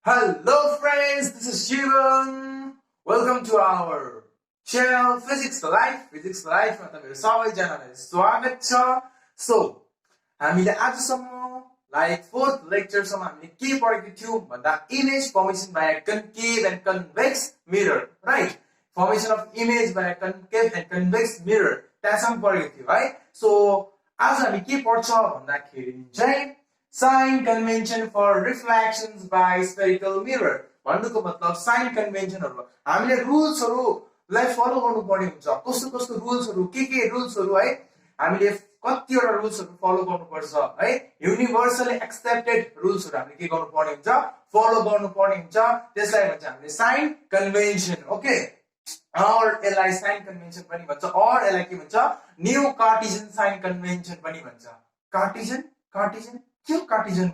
Hello friends, this is Shivan. Welcome to our channel Physics for Life. Physics for Life मा तपाईहरु सबैजनालाई स्वागत छ। सो हामीले आजसम्म लाइक फोर्थ लेक्चरसम्म हामीले के पढेको थियौं भन्दा image formation by concave and convex mirror, right? Formation of image by concave and convex mirror त्यसम पढेको थियौ है। सो आज हामी के पढ्छ भन्दाखेरि चाहिँ sign convention for reflections by spherical mirror. भन्नुको मतलब साइन कन्भेन्सनहरु हामीले रुल्सहरुलाई फलो गर्नु पर्ने हुन्छ। कस्तो कस्तो रुल्सहरु के रुल्सहरु है हामीले कतिवटा रुल्सहरु फलो गर्नुपर्छ है। युनिभर्सली एक्सेप्टेड रुल्सहरु हामीले के गर्नु पर्ने हुन्छ, फलो गर्नु पर्ने हुन्छ। त्यसलाई भन्छ हामीले साइन कन्भेन्सन। ओके, और यसलाई साइन कन्भेन्सन पनि भन्छ, और यसलाई के भन्छ, न्यू कार्टेसियन साइन कन्भेन्सन पनि भन्छ। कार्टेसियन कार्टेसियन के हो? कार्टेसियन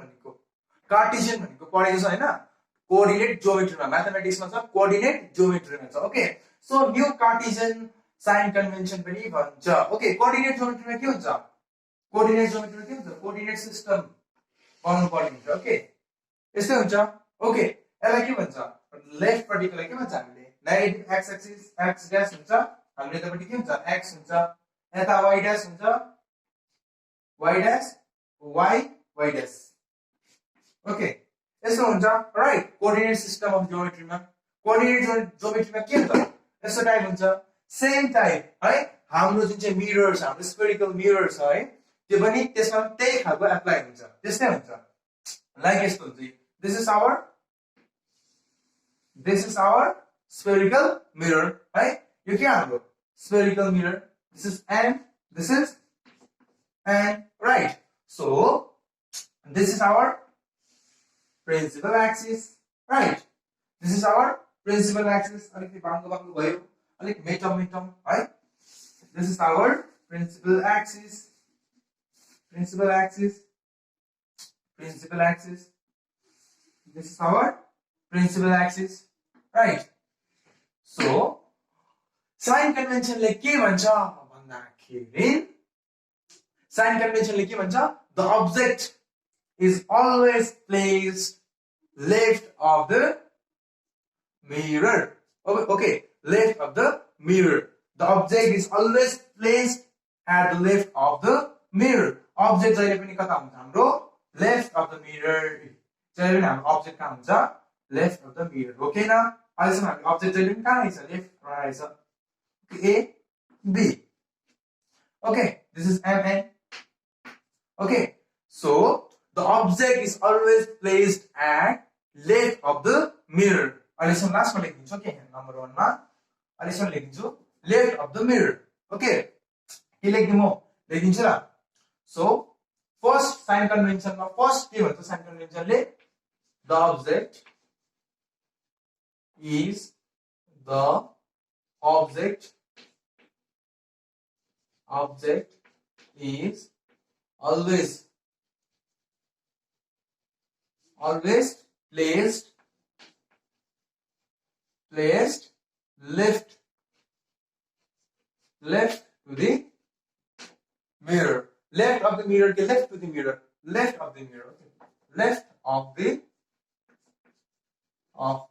भनेको पढेको छ हैन, कोअर्डिनेट ज्योमेट्रीमा, म्याथमेटिक्समा छ, कोअर्डिनेट ज्योमेट्रीमा छ। Okay, so new Cartesian sign convention पनि भन्छ। ओके, कोअर्डिनेट ज्योमेट्रीमा के हुन्छ? कोअर्डिनेट सिस्टम बनाउनु पर्ने हुन्छ। ओके, यस्तै हुन्छ। ओके, यसलाई के भन्छ? लेफ्ट पर्टिकुलर के भन्छ हामीले? Negative x axis x dash हुन्छ, हामीले यतापटि के हुन्छ? एक्स हुन्छ, यता वाइ डैश हुन्छ, y dash y dash. Okay, यस्तो हुन्छ, राइट? कोअर्डिनेट सिस्टम अफ ज्योमेट्रीमा, कोअर्डिनेट ज्योमेट्रीमा के हुन्छ? यस्तो टाइप हुन्छ, सेम टाइप है। हाम्रो जुन चाहिँ मिरर छ, हाम्रो स्फेरिकल मिरर छ है, त्यो पनि त्यसमा त्यही खालको एप्लाई हुन्छ, त्यस्तै हुन्छ। लाइक यस्तो हुन्छ, this is our spherical mirror, right? You can हाम्रो spherical mirror. This is and right. So this is our principal axis, right? This is our principal axis. अलिकति बाङ्गो भयो, अलिक मेटम है। This is our principal axis. This is our principal axis, right? So sign कन्भेन्सनले के भन्छ भन्दाखेरि, sign कन्भेन्सनले के भन्छ? The object is always placed left of the mirror. Okay, left of the mirror. The object is always placed at the left of the mirror. Object जहिले पनि कता हुन्छ? हाम्रो left of the mirror. जहिले पनि हाम्रो object कहाँ हुन्छ? Left of the mirror. Okay न? अहिलेसम्म हामी object जहिले पनि कहाँ रहेछ? लेफ्ट रहेछ। A, B. Okay, this is M N. Okay, so the object is always placed at left of the mirror. अहिलेसम्म लास्टमा लेखिदिन्छु के नम्बर 1 मा अहिलेसम्म लेखिदिन्छु left of the mirror. Okay, के लेखिदिम म लेखिदिन्छु ल। So फर्स्ट साइन कन्भेन्सनमा फर्स्ट के भन्छ? साइन कन्भेन्सनले the object is always placed left to the mirror. Left of the mirror के left to the mirror, left of the mirror, left of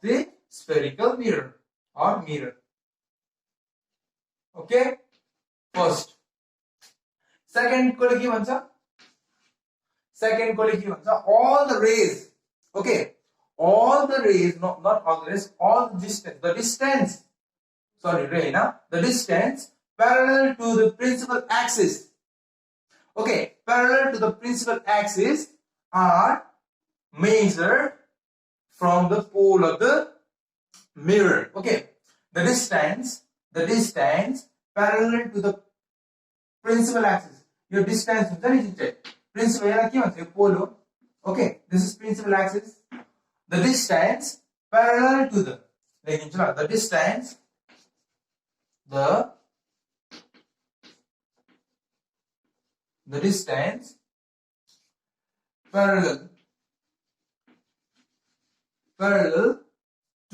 the spherical mirror or mirror. Okay, first. Second को के भन्छ? All the rays. Okay, all the rays, not all the rays, all the distance, sorry, ray na, the distance parallel to the principal axis. Okay, parallel to the principal axis are measured from the pole of the mirror. Okay, the distance parallel to the principal axis. Your distance हुन्छ नि जुन चाहिँ principal, यसलाई के भन्छ? यो पोल हो। Okay, this is principal axis. The distance parallel to the, लेखिदिन्छु ल, the distance parallel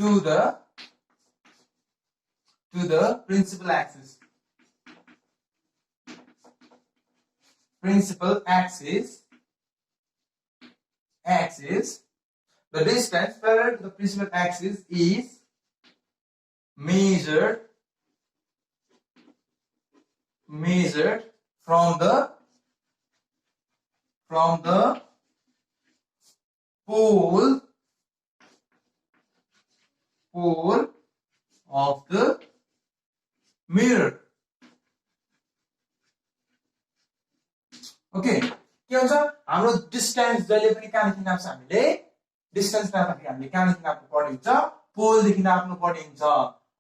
to the principal axis. the distance parallel to the principal axis is measured from the pole of the mirror. Okay, के हुन्छ हाम्रो distance जहिले पनि कहाँदेखि नाप्छ हामीले distance नाप्दाखेरि हामीले कहाँदेखि नाप्नु पर्ने हुन्छ पोलदेखि नाप्नु पर्ने हुन्छ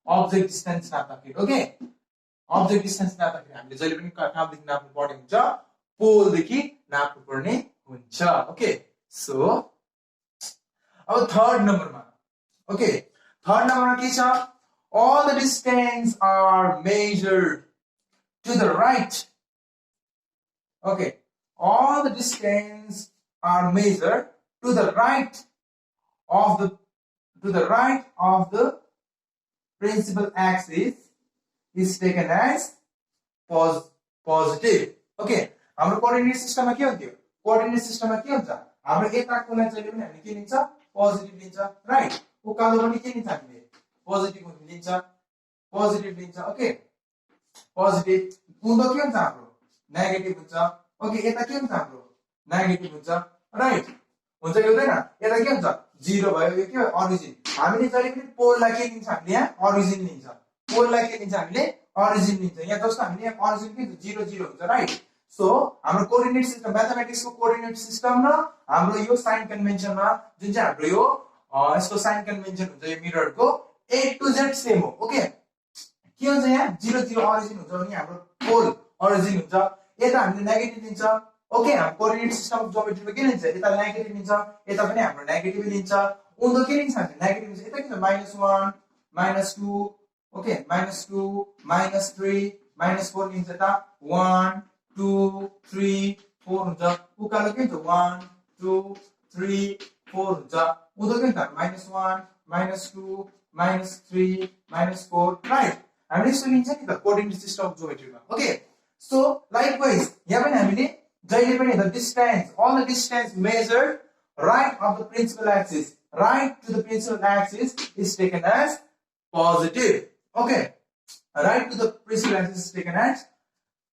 अब्जेक्ट डिस्टेन्स नाप्दाखेरि ओके अब्जेक्ट डिस्टेन्स नाप्दाखेरि हामीले जहिले पनि कहाँदेखि नाप्नु पर्ने हुन्छ पोलदेखि नाप्नु पर्ने हुन्छ ओके सो अब थर्ड नम्बरमा ओके थर्ड नम्बरमा के छ all the distance are measured to the right okay all the distance are measured to the right of the principal axis is taken as positive okay हाम्रो coordinate सिस्टममा के हुन्थ्यो coordinate सिस्टममा के हुन्छ हाम्रो यताकोलाई जहिले पनि हामीले के लिन्छ पोजिटिभ लिन्छ राइट उकालो पनि के लिन्छ हामीले पोजिटिभ लिन्छ ओके पोजिटिभ उँधो के हुन्छ हाम्रो नेगेटिभ हुन्छ ओके यता के हुन्छ हाम्रो नेगेटिभ हुन्छ राइट हुन्छ कि हुँदैन यता के हुन्छ जिरो भयो यो के ओरिजिन हामीले जहिले पनि पोललाई के लिन्छ हामीले यहाँ ओरिजिन लिन्छ पोललाई के लिन्छ हामीले ओरिजिन लिन्छ यहाँ जस्तो हामीले यहाँ ओरिजिन के हुन्छ 0 0 हुन्छ राइट सो हाम्रो कोअर्डिनेट सिस्टम म्याथमेटिक्सको कोअर्डिनेट सिस्टम र हाम्रो यो साइन कन्भेन्सनमा जुन चाहिँ हाम्रो यो यसको साइन कन्भेन्सन हुन्छ यो मिररको A to Z सेम हो ओके के हुन्छ यहाँ 0 0 ओरिजिन हुन्छ अनि हाम्रो पोल ओरिजिन हुन्छ यता हामीले नेगेटिभ लिन्छ ओके हाम्रो कोअर्डिनेट सिस्टम अफ ज्योमेट्रीमा के लिन्छ यता नेगेटिभ लिन्छ यता पनि हाम्रो नेगेटिभ लिन्छ उँधो के लिन्छ हामीले नेगेटिभ लिन्छ यता के छ -1 -2 ओके -2 -3 -4 लिन्छ त 1 2 3 4 हुन्छ उकालो के हुन्छ 1 2 3 4 हुन्छ उँधो के हुन्छ -1 -2 -3 -4 राइट हामीले यसो लिन्छ नि त कोअर्डिनेट सिस्टम अफ ज्योमेट्रीमा ओके सो लाइकवाइज यहाँ पनि हामीले जहिले पनि the distance all the distance measured right of the principal axis right to the principal axis is taken as positive okay right to the principal axis is taken as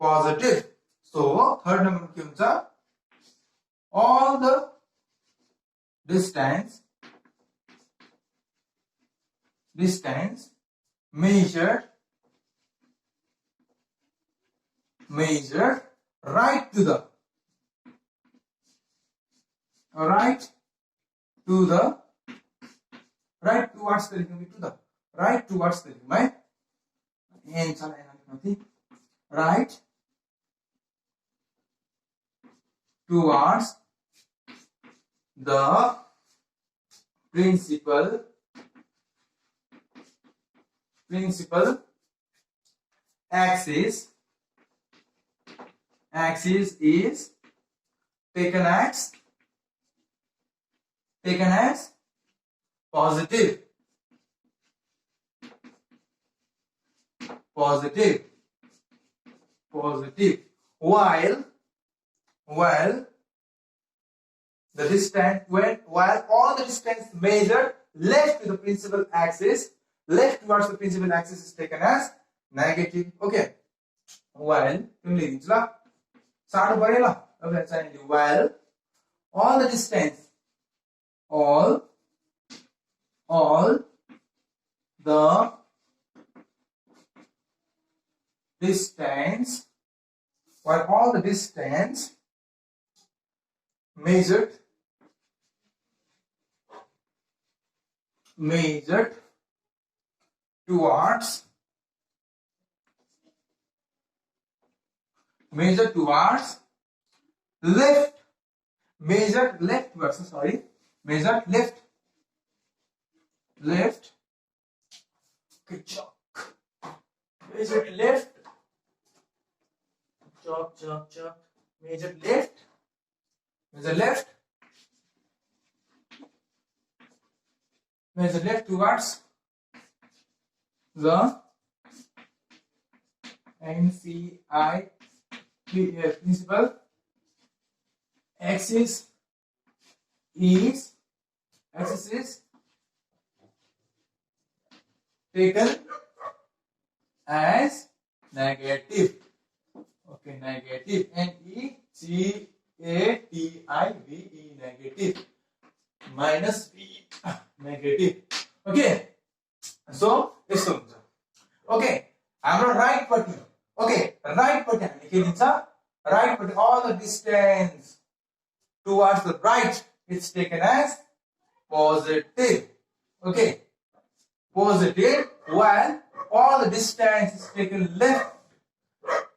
positive so third number के हुन्छ all the distance measured right to the right towards the right towards the right towards the principal axis is taken as positive while the distance while all the distance measured left to the principal axis left towards the principal axis is taken as negative okay while तिमीले दिन्छ ल साडो परे ल अब चाहिँ while all the distance all the distance while all the distance measured towards left good job measured left chop measured left towards the NCI principal axis is axis is taken as negative. Okay, negative. Negative. Negative. Minus B. Negative. Okay. So, this one. Okay. I'm not right putty. Okay. Right putty. Right putty. All the distance towards the right is taken as positive. Okay. Positive. While all the distance is taken left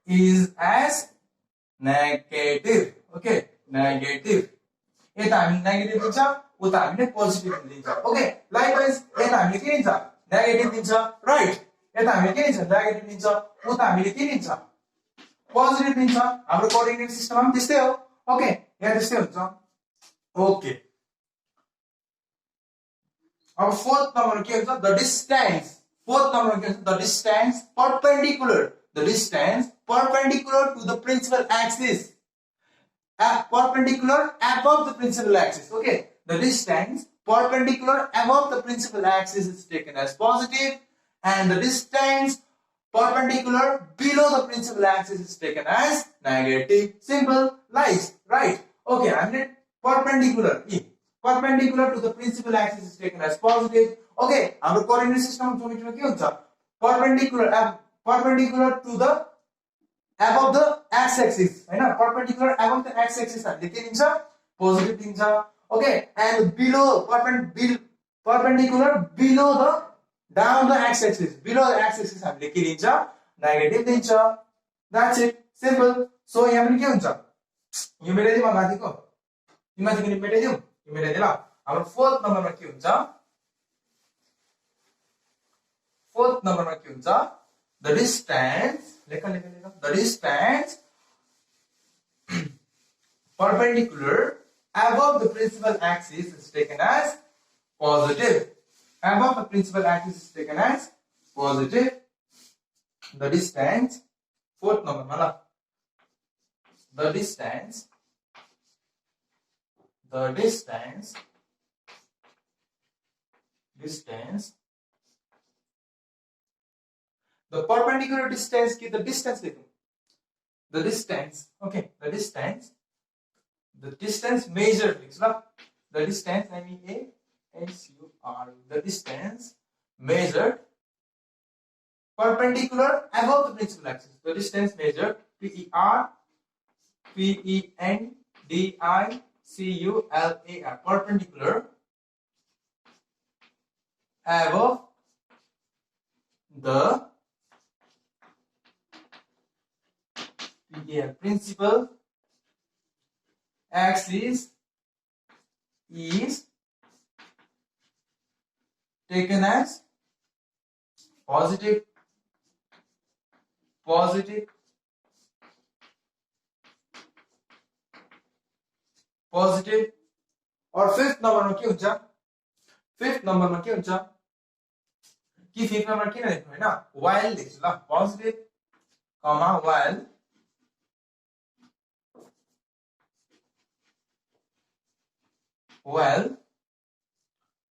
is as negative. Okay. Negative. यता हामी negative दिन्छ उता हामीले positive दिन्छ okay likewise यता हामीले के दिन्छ नेगेटिभ दिन्छ राइट यता हामीले के दिन्छ नेगेटिभ दिन्छ उता हामीले के दिन्छ पोजिटिभ दिन्छ हाम्रो कोअर्डिनेट सिस्टममा पनि त्यस्तै हो ओके यहाँ त्यस्तै हुन्छ ओके अब फोर्थ नम्बर के हुन्छ द डिस्टेन्स फोर्थ नम्बर के हुन्छ the distance perpendicular to the principal axis perpendicular above the principal axis. Okay, the distance perpendicular above the principal axis is taken as positive, and the distance perpendicular below the principal axis is taken as negative. Simple, nice, right? Okay, and perpendicular to the principal axis is taken as positive. Okay, our coordinate system geometry में क्या होता है? Perpendicular to the above the x-axis, है ना? Perpendicular above the x-axis हामीले के दिन्छ? Positive दिन्छ. Okay, and below perpendicular below the down the x-axis, below the x-axis हामीले के दिन्छ? Negative दिन्छ. That's it. Simple. So यहाँ पनि के हुन्छ? यो मेटाइदिउँ माथिको. यो माथिको नि मेटाइदिउँ. यो मेटाइदिए ल. हाम्रो फोर्थ नम्बरमा के हुन्छ? फोर्थ नम्बरमा के हुन्छ? The distance, the distance perpendicular above the principal axis is taken as positive. Above the principal axis is taken as positive. The distance, fourth number, mala. The distance the perpendicular distance Ki the distance देखो the distance okay the distance measured लिख लो the distance MEASUR the distance measured perpendicular above the principal axis the distance measured PERPENDICULAR perpendicular above the principal axis is taken as positive और fifth नम्बरमा के हुन्छ fifth नम्बरमा के हुन्छ कि fifth number किन लेख्नु हैन while लेख्छु ल positive comma while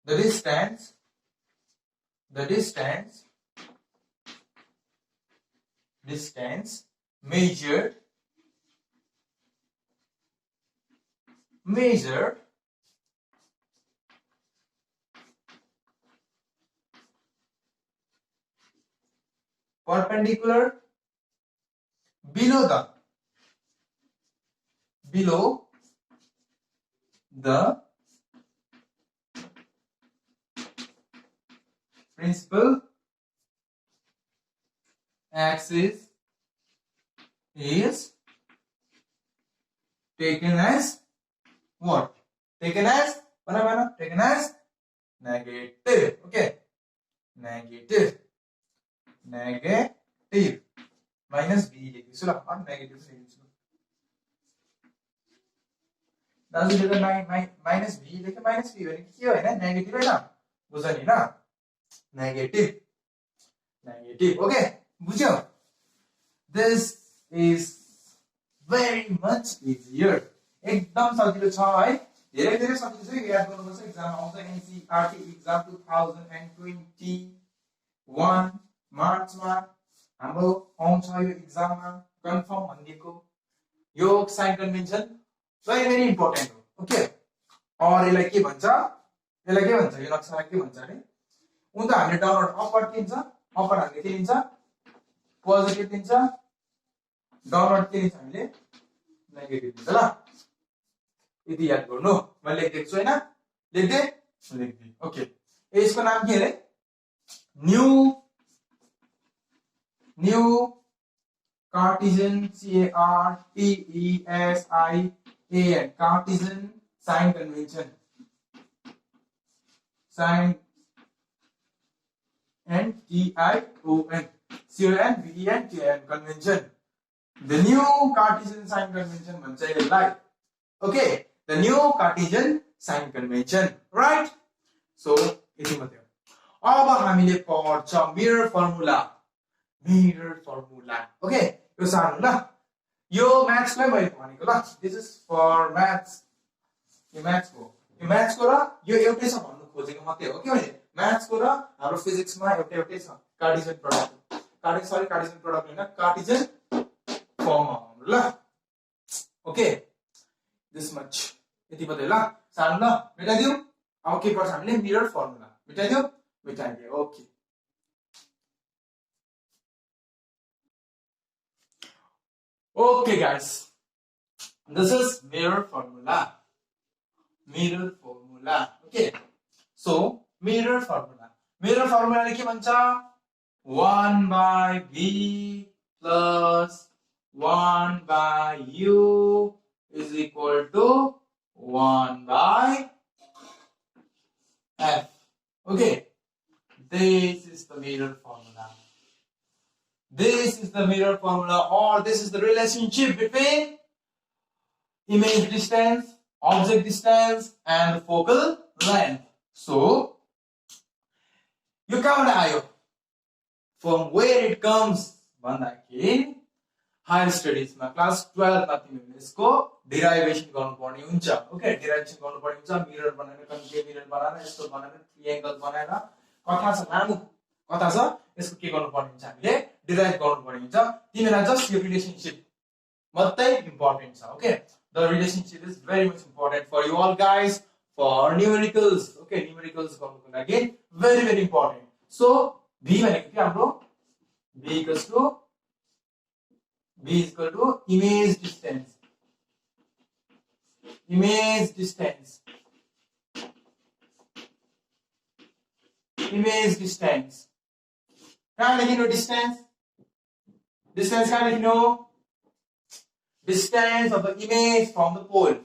the distance measured perpendicular below the principal axis is taken as what? Taken as negative. Okay, negative minus b लेख्छु ल अनि नेगेटिभ लेख्छु दाजुले माइनस b लेख्यो माइनस b भने के हो हैन नेगेटिभ हैन बुझ्छ नि ल नेगेटिभ ओके बुझ्यौ this is very much easier एकदम सजिलो छ है धेरै धेरै सजिलो छ याद गर्नुपर्छ एक्जाम आउँछ एनसीईआरटी एक्जाम 2021 मार्चमा हाम्रो आउँछ यो एक्जाममा कन्फर्म भनिएको यो sign convention very very important हो ओके और यसलाई के भन्छ यो नक्सालाई के भन्छ अरे उन त हामीले डाउनलोड अपर के हुन्छ अपर हामीले के लिन्छ पोजिटिभ दिन्छ डाउनलोड के लिन्छ हामीले नेगेटिभ दिन्छ ल यदि याद गर्नु मैले लेखेको छु हैन लेख्दे ओके यसको नाम के अरे new Cartesian CARTESIAN Cartesian sign convention sign CONVENTION convention the new Cartesian sign convention भन्छ यसलाई okay the new Cartesian sign convention right so यति मात्रै अब हामीले पढ्छ मिरर फर्मुला ओके यो सार्नु ल यो म्याथ्समै मैले भनेको ल दिस इज फर म्याथ्स यो म्याथ्सको र यो एउटै छ भन्नु खोजेको मात्रै हो के भने म्याथ्सको र हाम्रो फिजिक्समा एउटै छ कार्टेशियन प्रोडक्ट कार्टेशियन प्रोडक्ट हैन कार्टेशियन फर्म ल ओके दिस मच यति मात्रै ल सार्नु ल मेटाइदिउ अब के गर्छ हामीले मिरर फर्मुला मेटाइदिउ okay okay guys this is mirror formula okay so mirror formula ले के भन्छ 1 by v plus 1 by u is equal to 1 by f okay this is the mirror formula or this is the relationship between image distance, object distance and focal length. So, you कहाँबाट आयो? From where it comes? भन्दाखेरि higher studies मा class 12 मा तिमीले यसको derivation गर्नुपर्ने हुन्छ. Okay, derivation गर्नुपर्ने हुन्छ मिरर बनाएर कन्केभ मिरर बनाएर यस्तो बनाएर ट्रायंगल बनाएर कथा छ लामो कथा छ यसको के गर्नुपर्ने हुन्छ हामीले डिराइभ गर्नुपर्ने हुन्छ तिमीलाई जस्ट यो रिलेशनशिप मात्रै इम्पोर्टेन्ट छ okay the relationship is very much important for you all guys for numericals okay numericals गर्नुको लागि very very important so v भनेको के हाम्रो v equal to image distance कहाँ लेखिनु डिस्टेन्स कहाँ लेखिनु distance of the image from the pole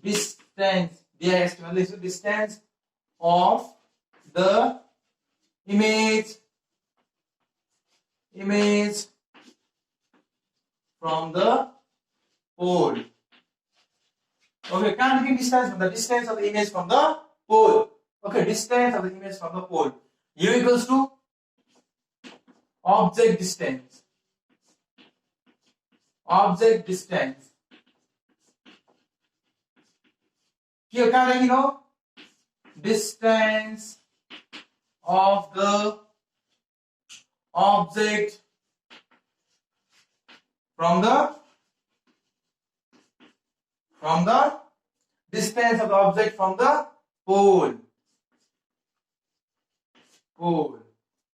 distance distance of the image from the pole okay can't give distance from the distance of the image from the pole okay distance of the image from the pole u equals to object distance here can you know distance of the object from the distance of the object from the pole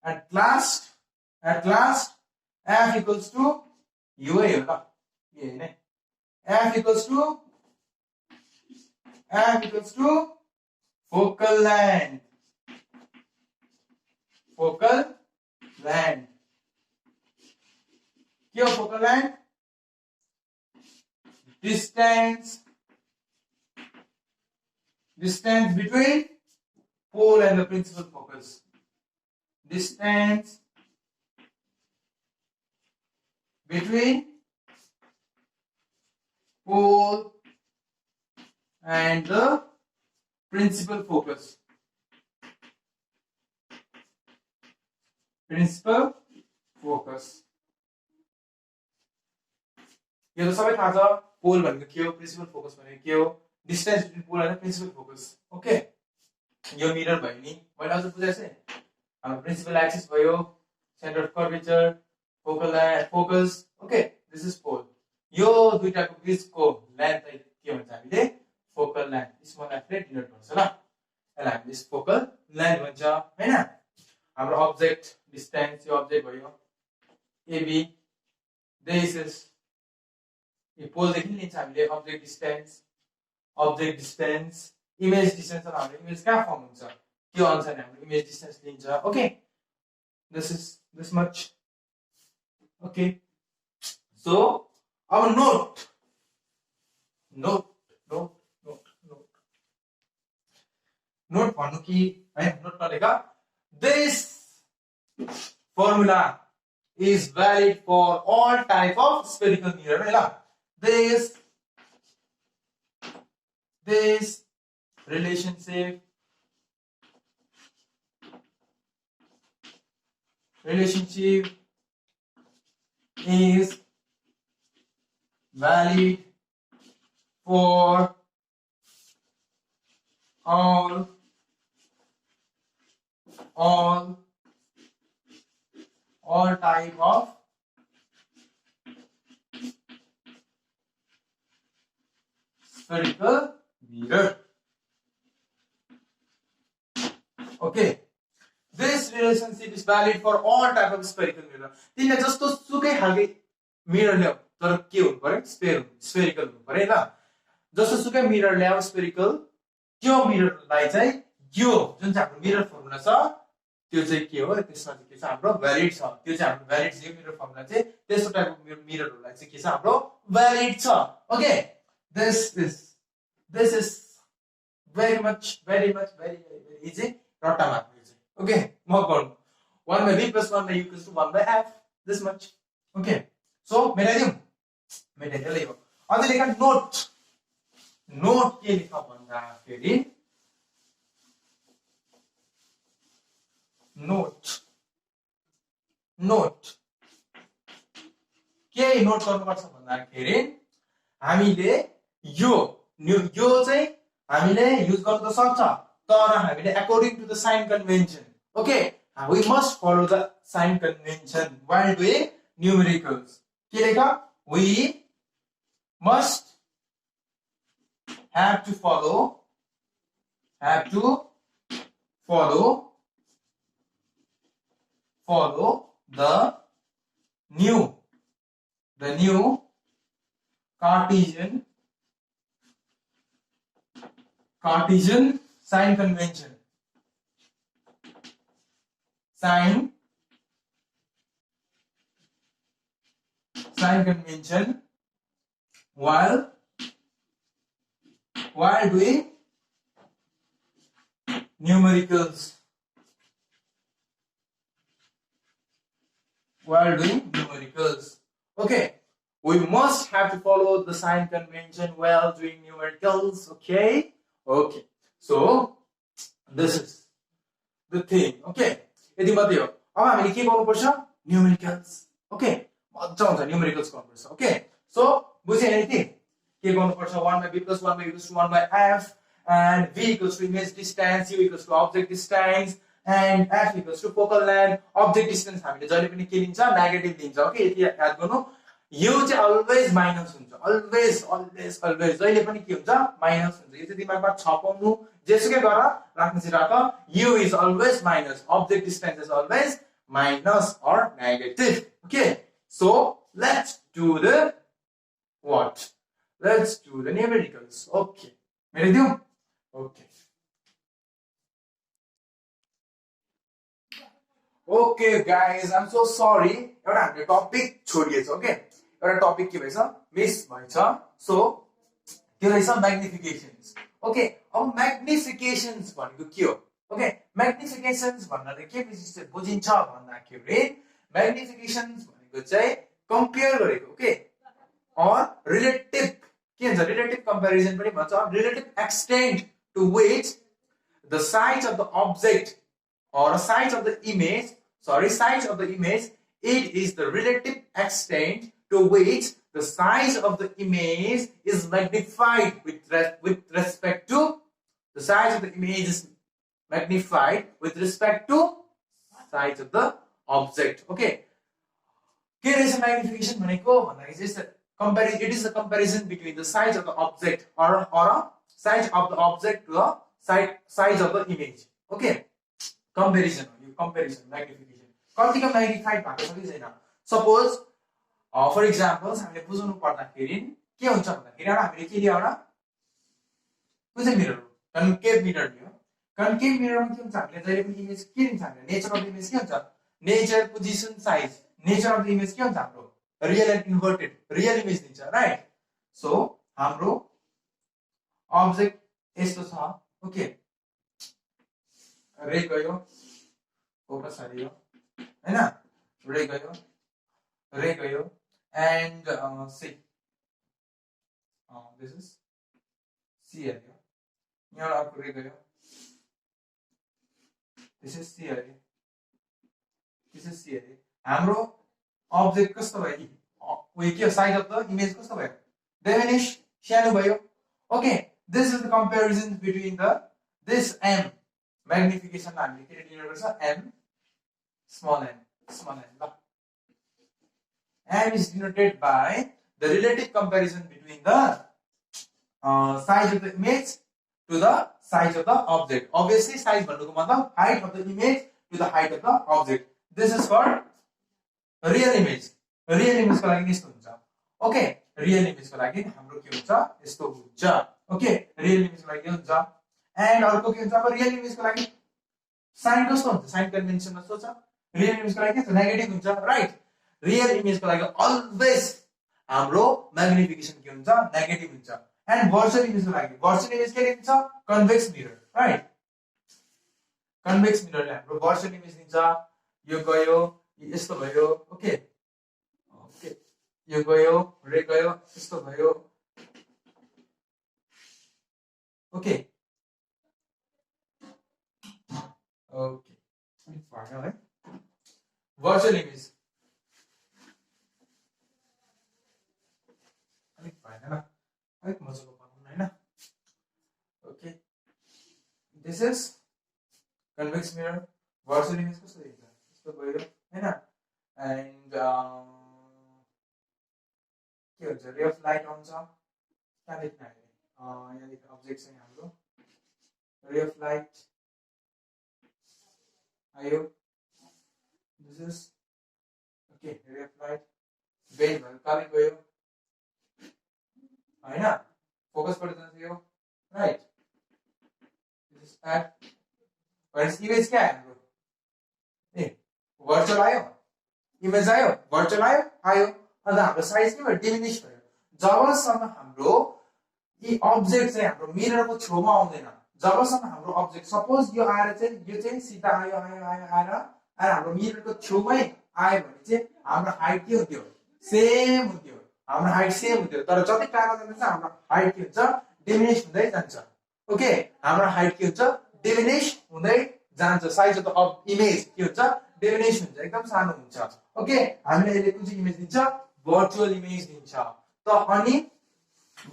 at last f equals to UA f equals to focal length here focal length distance between pole and the principal focus distance between pole and the principal focus. यो त सबै थाहा छ पोल भनेको के हो, principal focus भनेको के हो, distance between pole and principal focus. Okay, यो मिरर भयो नि, मैले अझ बुझाएको छु. हाम्रो प्रिन्सिपल एक्सिस भयो, centre of curvature, focus. Okay, this is pole. यो दुईटाको बीचको लेन्थ चाहिँ के भन्छ हामीले, फोकल लेन्थ. स्मल एफले डिनोट गर्छ ल, यसलाई हामीले फोकल लेन्थ भन्छ हैन. हाम्रो अब्जेक्ट डिस्टेन्स, यो अब्जेक्ट भयो एबी, दिस इज यो पोलदेखि लिन्छ हामीले अब्जेक्ट डिस्टेन्स, इमेज डिस्टेन्स. हाम्रो इमेज कहाँ फर्म हुन्छ त्यो अनुसार हाम्रो इमेज डिस्टेन्स लिन्छ. Okay, this is this much. Okay, so अब नोट भन्नु कि है, नोट नलेखा. This formula is valid for all type of spherical mirror है ल. this relationship is valid for all type of spherical mirror. Okay, this relationship is valid for all type of spherical mirror. तिमीले जस्तो सुकै खालको mirror ल्याऊ तर के हुनु पर्यो, स्फेरिकल हुनु पर्यो ल. जस्तो सुकै मिरर ल्याऊ स्फेरिकल, त्यो मिररलाई चाहिँ यो जुन चाहिँ हाम्रो मिरर फर्मुला छ त्यो चाहिँ के हो, त्यसमा चाहिँ के छ हाम्रो भ्यालिड छ. त्यो चाहिँ हाम्रो भ्यालिड छ. यो मिरर फर्मुला चाहिँ त्यस्तो टाइपको मिररहरुलाई चाहिँ के छ हाम्रो भ्यालिड छ. Okay, this is very easy. रट्टा मार्नु चाहिँ. ओके, म गर्नु 1 by v plus 1 by u equals to 1 by f, this much. Okay, so मेटाइदियो लेख्यो. अझै लेख नोट के लेख भन्दाखेरि नोट के नोट गर्नुपर्छ भन्दाखेरि हामीले यो चाहिँ हामीले युज गर्न त सक्छ तर हामीले according to the sign convention. Okay, we must follow the sign convention while doing numericals. के लेखा, we must have to follow the new Cartesian sign convention. Sign convention while doing numericals. Okay, we must have to follow the sign convention while doing numericals. Okay, so this is the thing. Okay, यदि मात्रै हो. अब हामीले के गर्नुपर्छ, numericals. Okay, मजा हुन्छ numericals गर्नुपर्छ. ओके, सो बुझ्यो यति के गर्नुपर्छ, 1 by b plus 1 by u equals to 1 by f, and v equals to image distance, u equals to object distance, and f equals to focal length. object distance हामीले जहिले पनि के लिन्छ, नेगेटिभ लिन्छ. ओके, यति याद गर्नु. u चाहिँ अलवेज माइनस हुन्छ, अलवेज जहिले पनि के हुन्छ, माइनस हुन्छ. यो चाहिँ दिमागमा छपाउनु, जेसुकै गरेर राख्नु चाहिँ राख. u is always minus, object distance is always minus or negative. Okay, so let's do the numericals. Okay, मेरे okay. Okay guys, I'm so sorry. एउटा हामीले टपिक छोडिएछ. ओके, एउटा टपिक के भएछ, मिस भएछ. सो त्यो रहेछ म्याग्निफिकेशन्स. ओके, अब म्याग्निफिकेशन्स भनेको के हो? ओके, म्याग्निफिकेशन्स भन्नाले के बुझिन्छ भन्दाखेरि म्याग्निफिकेशन्स भनेको चाहिँ कम्पेयर गरेको. ओके, or relative के भन्छ, relative comparison पनि भन्छ, relative extent to which the size of the object or size of the image, it is the relative extent to which the size of the image is magnified with respect to the size of the image is magnified with respect to size of the object. Okay. Here is a magnification भनेको भन्दाखेरि चाहिँ it is a comparison between the size of the object or a size of the object to the size of the image. Okay. Comparison magnification. कतिको magnified भएको छ कि छैन. Suppose for example हामीले बुझ्नु पर्दाखेरि के हुन्छ भन्दाखेरि एउटा हामीले के लियो एउटा कुन चाहिँ मिरर हो कन्केभ मिरर लियो. कन्केभ मिररमा के हुन्छ हामीले जहिले पनि इमेज के लिन्छ हामीले नेचर अफ द इमेज के हुन्छ nature position size nature of the image के हुन्छ हाम्रो real and inverted real image दिन्छ राइट. सो हाम्रो अब्जेक्ट यस्तो छ. ओके रे गयो फोकस हाल्यो हैन रे गयो and see this is C area यहाँ आपको रे गयो this is C area हाम्रो object कस्तो भयो उयो के साइज अफ द इमेज कस्तो भयो डिमिनिश सानो भयो. Okay this is the comparison between this m magnification हामीले के डिनोट गर्छ m small n ल M is denoted by the relative comparison between the size of the image to the size of the object. Obviously, size भन्नुको मतलब height of the image to the height of the object. This is for real image. Real image को लागि यस्तो हुन्छ. Okay, real image को लागि हाम्रो के हुन्छ यस्तो हुन्छ. Okay, real image को लागि के हुन्छ and अर्को के हुन्छ अब real image को लागि साइन कस्तो हुन्छ साइन कन्भेन्सनमा सोच real image को लागि के हुन्छ नेगेटिभ हुन्छ राइट. रियल इमेज को लागि अलवेज हाम्रो म्याग्निफिकेसन के हुन्छ नेगेटिभ हुन्छ एन्ड भर्चुअल इमेज को लागि भर्चुअल इमेज के दिन्छ कन्भेक्स मिरर राइट. कन्भेक्स मिररले हाम्रो भर्चुअल इमेज दिन्छ. यो गयो यस्तो भयो. ओके यो गयो रे गयो यस्तो भयो. ओके भयो है भर्चुअल इमेज मजाको बनाउनु हैन. Okay this is convex mirror virtual image कस्तो देखिन्छ यस्तो भयो हैन एन्ड के हुन्छ रे अफ लाइट आउँछ कहाँ देख्न हामीले यहाँ देखि अब्जेक्ट चाहिँ हाम्रो रे अफ लाइट आयो. This is okay ray of light bend भयो काले गयो हैन फोकस पर जान्छ यो राइट. दिस एट भर्स इमेज क्या है हाम्रो ए भर्चुअल आयो इमेज आयो भर्चुअल आयो अन्त हाम्रो साइज के भयो डिमिनिश भयो. जबसम्म हाम्रो यी अब्जेक्ट चाहिँ हाम्रो मिररको छेउमा आउँदैन जबसम्म हाम्रो अब्जेक्ट सपोज यो आएर चाहिँ यो चाहिँ सिधा आएर हाम्रो मिररको छेउमै आयो भने चाहिँ हाम्रो हाइट के हुन्थ्यो सेम हुन्थ्यो. हाम्रो हाइट सेम हुन्थ्यो तर जति टाढा जान्छ हाम्रो हाइट के हुन्छ डिमिनिश हुँदै जान्छ. ओके हाम्रो हाइट के हुन्छ डिमिनिश हुँदै जान्छ. साइज अफ द इमेज के हुन्छ डिमिनिश हुन्छ एकदम सानो हुन्छ. ओके हामीले यसले कुन चाहिँ इमेज दिन्छ भर्चुअल इमेज दिन्छ. त अनि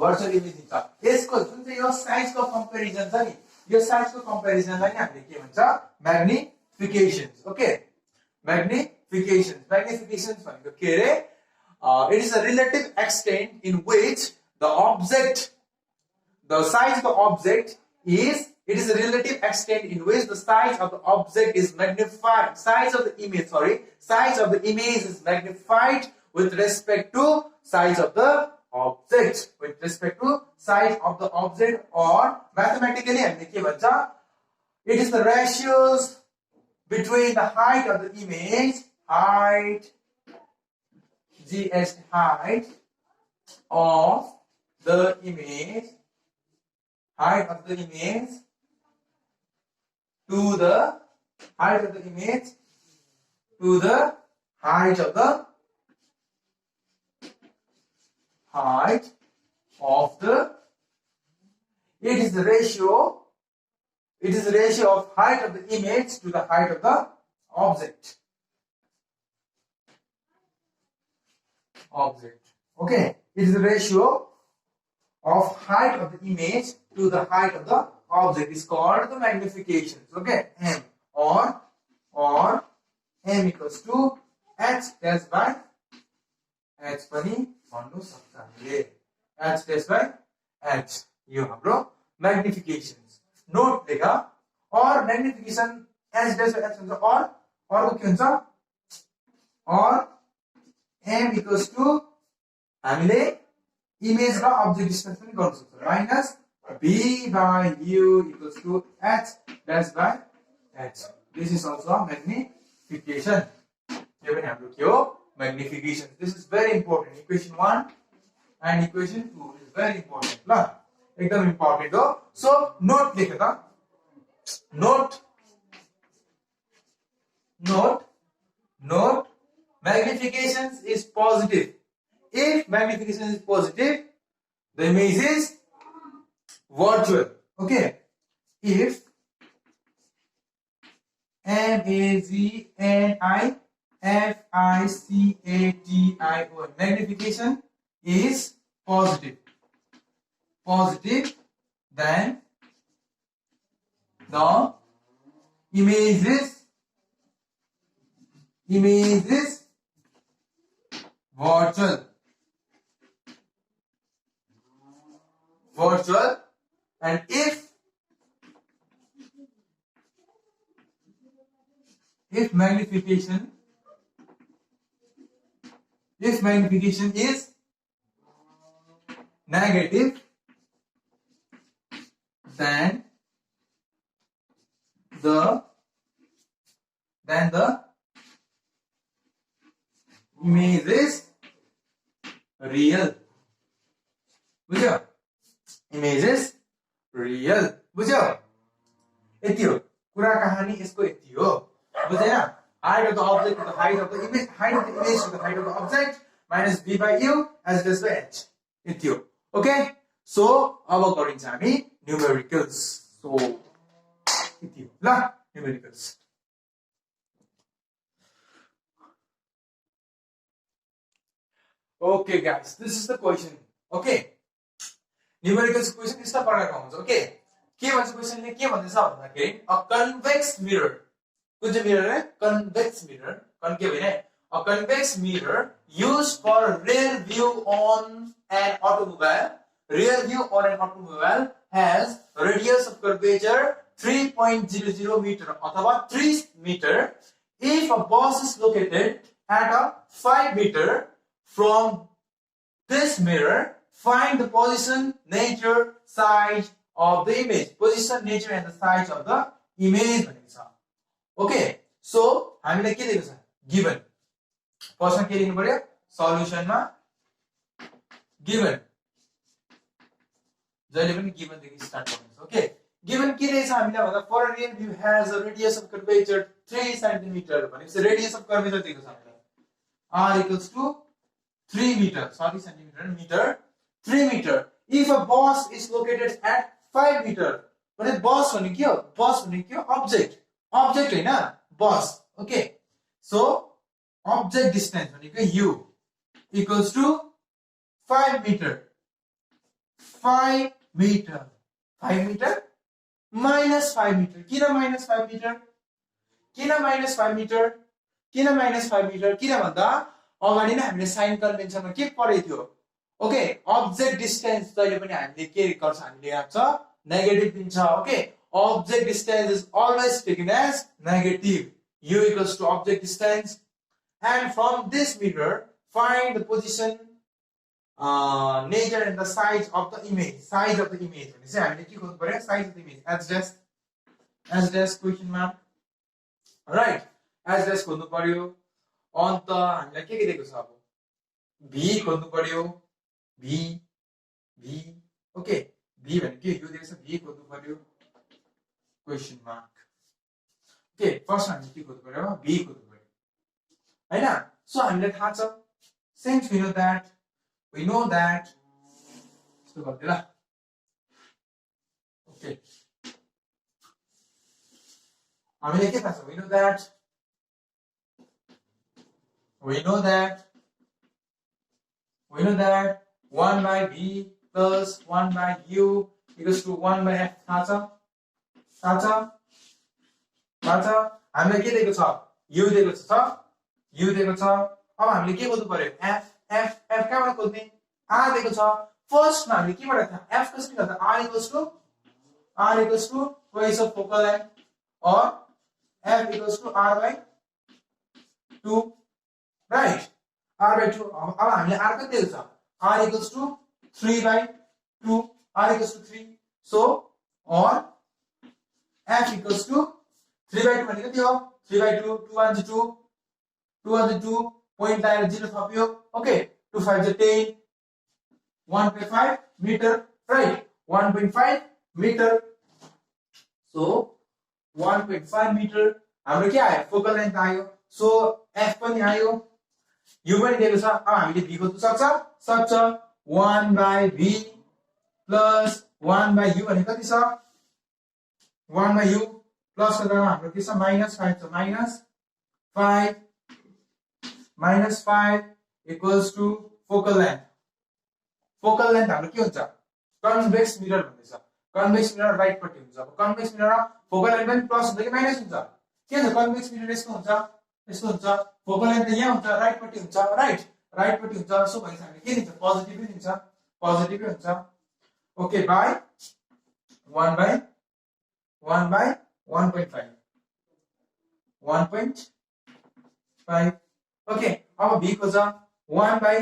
भर्चुअल इमेज दिन्छ. यसको जुन चाहिँ यो साइजको कम्पेरिजन छ नि यो साइजको कम्पेरिजनलाई नि हामीले के भन्छ म्याग्निफिकेशन्स. ओके म्याग्निफिकेशन्स भनेको के रे it is a relative extent in which the size of the object is it is a relative extent in which the size of the object is magnified. Size of the image is magnified with respect to size of the object. With respect to size of the object or mathematically हामीले के भन्छ it is the ratios between the height of the image height height of the image to the height of the image to the height of the it is the ratio of height of the image to the height of the object. Okay, it is the ratio of height of the image to the height of the object is called the magnification. Okay, m or m equals to h dash by h पनि भन्नु सक्छ हामीले h dash by h यो हाम्रो magnifications note लेख or magnification h dash by h हुन्छ or अर्को के हुन्छ or m equals to हामीले इमेज र अब्जेक्ट डिस्टेन्स पनि गर्न सक्छौं minus b by u equals to h dash by h. This is also a magnification. यो पनि हाम्रो के हो magnification. This is very important. Equation 1 and equation 2 is very important. ल एकदम इम्पोर्टेन्ट हो. सो नोट लेख त note magnification is positive. If magnification is positive, the image is virtual. Okay. If magnification magnification is positive, then the image is virtual, and if magnification is negative, then the image is real. बुझ्यो image is real. बुझ्यो यति हो कुरा कहानी यसको यति हो बुझेन height of the object to the height of the image to the height of the object minus b by u as it is by h यति हो. Okay, so अब गरिन्छ हामी numericals. So यति हो ल numericals. Okay guys, this is the question. Okay, numericals question यस्ता प्रकारको हुन्छ. Okay, के भन्छ क्वेशनले के भन्दैछ भन्दाखेरि a convex mirror. कुन चाहिँ मिरर है convex mirror concave हैन a convex mirror used for rear view on an automobile has radius of curvature 3.00 meter अथवा 3 meter if a bus is located at a 5 meter from this mirror. Find the position, nature, size of the image. Position, nature and the size of the image भनेको छ. Okay, so हामीले के दिएको छ given. फर्स्टमा के लेख्नु पर्यो सल्युसनमा given. जहिले पनि given देखि स्टार्ट गर्नुस्. Okay, given के दिएछ हामीले भन्दा for a real view has a radius of curvature 3 cm भनेपछि radius of curvature दिएको छ हामीलाई r equals to 3 meter, sorry centimeter, 3 meter. If a bus is located at 5 meter, भने bus भनेको के हो? Bus भनेको के हो? Object हैन bus. Okay, so object distance भनेको u equals to 5 meter. 5 meter minus 5 meter. किन minus 5 meter? किन minus 5 meter? किन भन्दा अगाडि नै हामीले साइन कन्भेन्सनमा के पढे थियो. ओके, अब्जेक्ट डिस्टेन्स जहिले पनि हामीले के गर्छ हामीले याद छ नेगेटिभ दिन्छ. Okay, object distance is always taken as negative. u equals to object distance, and from this mirror find the position, nature and the size of the image. Size of the image भने चाहिँ हामीले के खोज्नु पर्यो size of the image as dash question mark, right, as dash खोज्नु पर्यो. अन्त हामीलाई के दिएको छ अब v खोज्नु पर्यो v. ओके, v भने के यो दिएको छ v खोज्नु पर्यो क्वेशन मार्क. ओके, फर्स्ट हामीले के खोज्नु पर्यो v खोज्नु पर्यो हैन. सो हामीलाई थाहा छ since we know that यस्तो गर्दै ल. ओके, हामीले के थाहा छ we know that we know that 1 by v plus 1 by u equals to 1 by f थाहा छ हामीलाई के दिएको छ u दिएको छ अब हामीले के खोज्नु पर्यो f कहाँबाट खोज्ने r दिएको छ फर्स्टमा हामीले केबाट थाहा f कसरी गर्दा r equals to twice of focal length or f equals to r by 2 right r by 2 अब हामीले r कति दिएको छ r equals to 3 by 2 r equals to 3 so or f equals to 3 by 2 भने कति हो 3 by 2 2 1 2 2 1 2 point लाएर 0 थप्यो okay 2 5 10 1.5 meter right 1.5 meter so 1.5 meter हाम्रो के आयो फोकल लेन्थ आयो सो f पनि आयो u पनि दिएको छ अब हामीले v खोज्न सक्छ 1 by v plus 1 by u भने कति छ 1 by u प्लस गर्दा हाम्रो के छ -5 छ -5 equals to focal length हाम्रो के हुन्छ कन्वेक्स मिरर भन्दैछ कन्वेक्स मिरर राइट पट्टि हुन्छ अब कन्वेक्स मिरर फोकल लेन्थ पनि प्लस हुन्छ कि माइनस हुन्छ के छ कन्वेक्स मिरर यस्तो हुन्छ फोकल लेन्थ यहाँ हुन्छ राइट पट्टि हुन्छ राइट पट्टि हुन्छ सो भनेपछि हामीले के दिन्छ पोजिटिभ हुन्छ ओके बाइ 1 by 1.5 ओके अब v खोज 1 by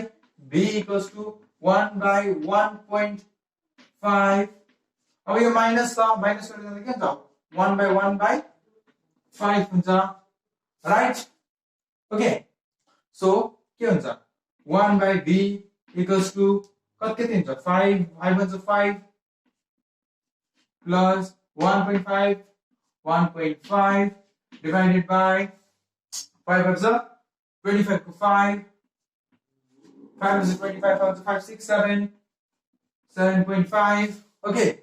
v equals to 1 by 1.5 अब यो माइनस छ माइनस गरेर जाँदा के हुन्छ 1 by 1/5 हुन्छ राइट ओके सो के हुन्छ 1 by v equals to कति हुन्छ 5 plus 1.5 divided by 5 is 25 to 5 is 25 5 6 7 7.5 okay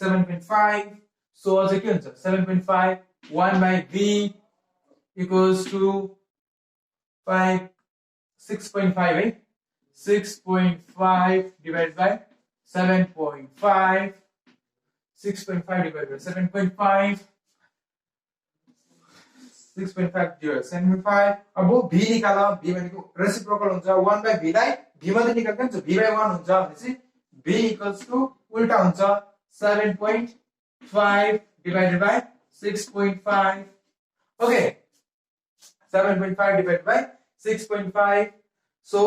7.5 so also के हुन्छ 7.5 1 by v equals to 6.5 है 6.5 divided by 7.5 6.5 divided by 7.5 6.5 divided 7.5 अब v निकाल v भनेको रेसिप्रोकल हुन्छ 1 by v लाई v मध्ये निकाल्दा हुन्छ v by 1 हुन्छ भनेपछि v equals to उल्टा हुन्छ 7.5 divided by 6.5 okay 7.5 divided by 6.5 so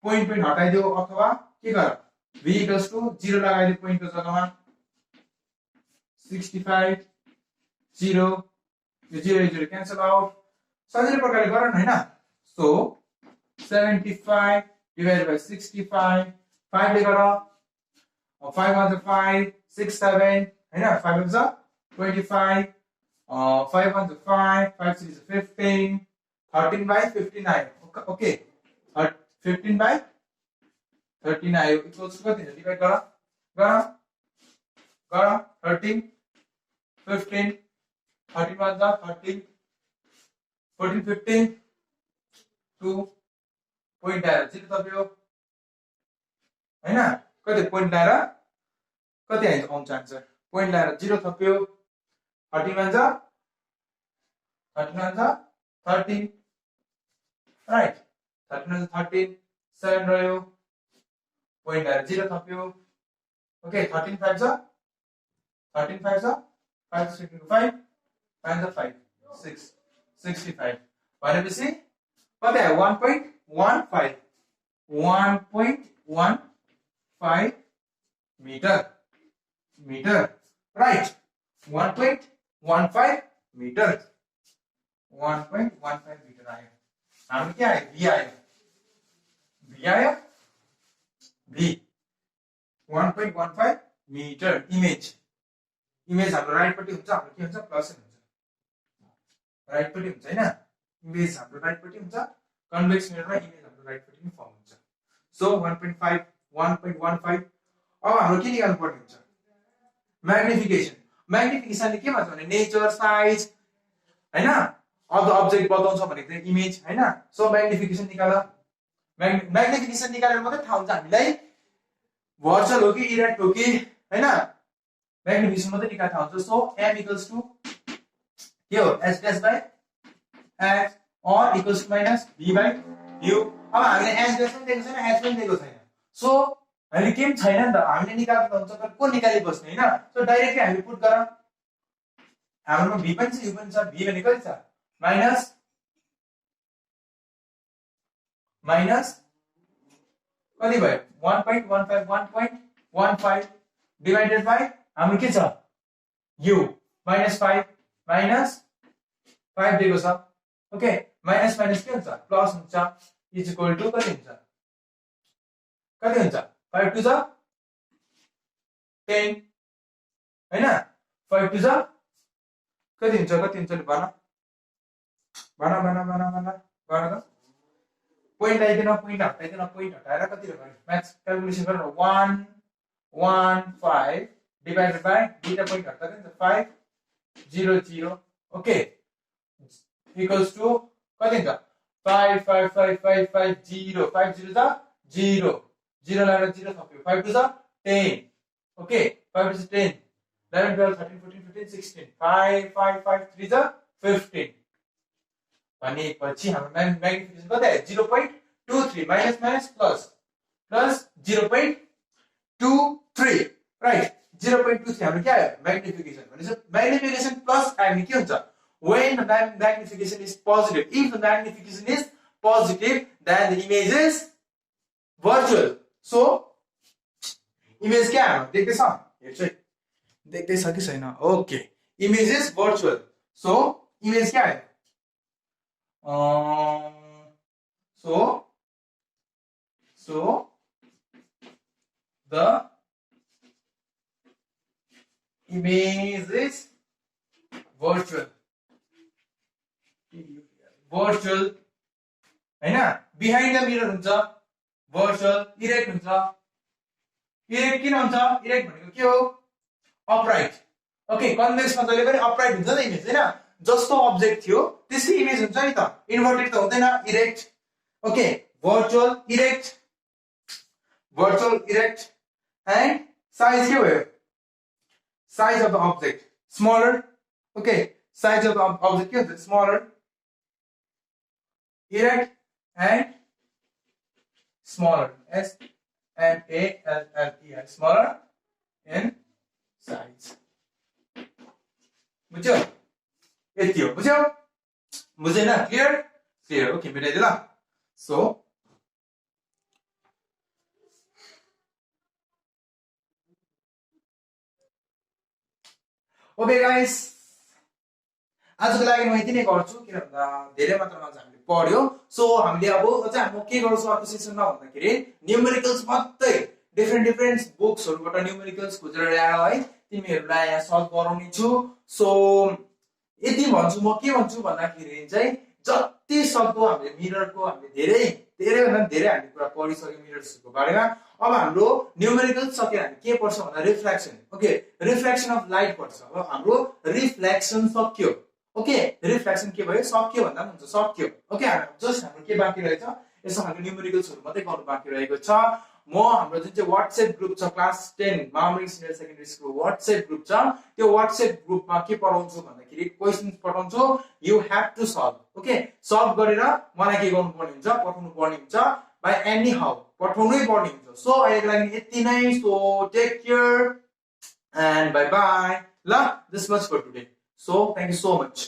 point हटाइदियो अथवा के गर v equals to 0 लगाइदियो point को जग्गामा 65 0 यो 0 cancel out सजिलो प्रकारले गर न हैन so 75 divided by 65 5 ले गर 5 1 5 6 7 हैन 5 is 25 5 1 5 5 6 is 15 13 by 59 okay 15 by 39 equals to कति डिवाइड गर 13 15 13 1 13 14 15 2 point डायर 0 थप्यो हैन कति point डायर कति आउँछ आन्सर point डायर 0 थप्यो 13 1 13 right 13 13 7 रह्यो point डायर 0 थप्यो ओके 13 5 5 6 5 5 6 65 भनेपछि कति आयो 1.15 meter right 1.15 meter 1.15 meter आयो हाम्रो के आयो v आयो v 1.15 meter इमेज हाम्रो राइट पट्टि हुन्छ हाम्रो के हुन्छ प्लस हुन्छ राइट पट्टि हुन्छ हैन इमेज हाम्रो राइट पट्टि हुन्छ कन्वेक्स मिररमा इमेज हाम्रो राइट पट्टि फर्म हुन्छ सो 1.15 अब हाम्रो के निकाल्नु पर्ने हुन्छ म्याग्निफिकेसनले के भन्छ भने नेचर साइज हैन अफ द अब्जेक्ट बताउँछ भनेको चाहिँ इमेज हैन सो म्याग्निफिकेसन निकाल म्याग्निफिकेसन निकालेर मात्रै थाहा हुन्छ हामीलाई भर्चुअल हो कि इरेक्ट हो कि हैन म्याग्निफिकेसन मात्रै निकालेर थाहा हुन्छ सो m इक्वल्स टु के हो s dash by x or equals to minus v by u अब हामीले s डैश पनि दिएको छैन h पनि दिएको छैन सो हामीले के पनि छैन नि त हामीले निकाल्नु हुन्छ तर को निकाली बस्ने हैन सो डाइरेक्टली हामी पुट गर हाम्रोमा v पनि छ u पनि छ v भने कति छ माइनस कति भयो 1.15 डिवाइडेड बाइ हाम्रो के छ u -5 -5 दिएको छ ओके माइनस माइनस के हुन्छ प्लस हुन्छ इज इक्वल टु कति हुन्छ 5 टु ज 10 हैन 5 टु ज कति हुन्छ भन पोइन्ट आइदिन पोइन्ट हटाएर कति भयो म्याथ्स क्याल्कुलेसन गरेर 115 डिवाइडेड बाइ दुईटा पोइन्ट हटाएर कति 5 0 0 ओके इक्वल्स टु कति हुन्छ 5 5 5 5 5 0 5 0 जा 0 0 लगाएर 0 थप्यो 5 टु जा 10 ओके 5 टु 10 11 12 13 14 15 16 5 5 5 3 जा 15 भनेपछि हाम्रो म्याग्निफिकेसन कति आयो 0.23 माइनस माइनस प्लस 0.23 राइट 0.23 हाम्रो के आयो म्याग्निफिकेसन भनेपछि म्याग्निफिकेसन प्लस आयो के हुन्छ when the magnification is positive if the magnification is positive then the image is virtual so image क्या हो देख्दै छ हेर्छ देख्दै छ कि छैन okay image is virtual so image क्या आयो so the image is virtual हैन बिहाइन्ड द मिरर हुन्छ भर्चुअल इरेक्ट हुन्छ इरेक्ट किन हुन्छ इरेक्ट भनेको के हो अपराइट ओके कन्भेक्समा जहिले पनि अपराइट हुन्छ नि इमेज हैन जस्तो अब्जेक्ट थियो त्यसै इमेज हुन्छ नि त इन्भर्टेड त हुँदैन erect okay virtual erect and size के भयो size of the object smaller okay size of the object के हुन्छ smaller erect and smaller SMALLER smaller in size बुझ्यो यति हो बुझेन क्लियर ओके मेटाइदिए ल सो ओके गाइस आजको लागि म यति नै गर्छु किन भन्दा धेरै मात्रामा हामीले पढ्यो सो हामीले अब अझ म के गर्छु अर्को सेसनमा भन्दाखेरि न्यूमेरिकल्स मात्रै डिफरेन्ट बुक्सहरुबाट न्यूमेरिकल्स खोजेर ल्यायो है तिमीहरुलाई यहाँ सल्भ गराउने छु सो यति भन्छु म के भन्छु भन्दाखेरि चाहिँ जति सक्दो हामीले मिररको हामीले धेरै भन्दा धेरै हामीले कुरा पढिसक्यो मिरर्सको बारेमा अब हाम्रो न्यूमेरिकल्स सकेर हामी के पढ्छ भन्दा reflection okay reflection of light पढ्छ अब हाम्रो रिफ्लेक्सन सक्यो ओके रिफ्लेक्सन के भयो सक्यो भन्दा पनि हुन्छ सक्यो ओके जस्ट हाम्रो के बाँकी रहेछ यसो खालको न्यूमेरिकल्सहरु मात्रै गर्नु बाँकी रहेको छ म हाम्रो जुन चाहिँ व्हाट्सएप ग्रुप छ class 10 Mamring senior secondary school WhatsApp group छ त्यो व्हाट्सएप ग्रुपमा के पढाउँछु भन्दाखेरि क्वेशन्स पठाउँछु you have to solve okay solve गरेर मलाई के गर्नु पर्ने हुन्छ पठाउनु पर्ने हुन्छ बाइ एनी हाउ पठाउनै पर्ने हुन्छ सो अहिलेको लागि यति नै so take care and bye bye ल this much for today So thank you so much.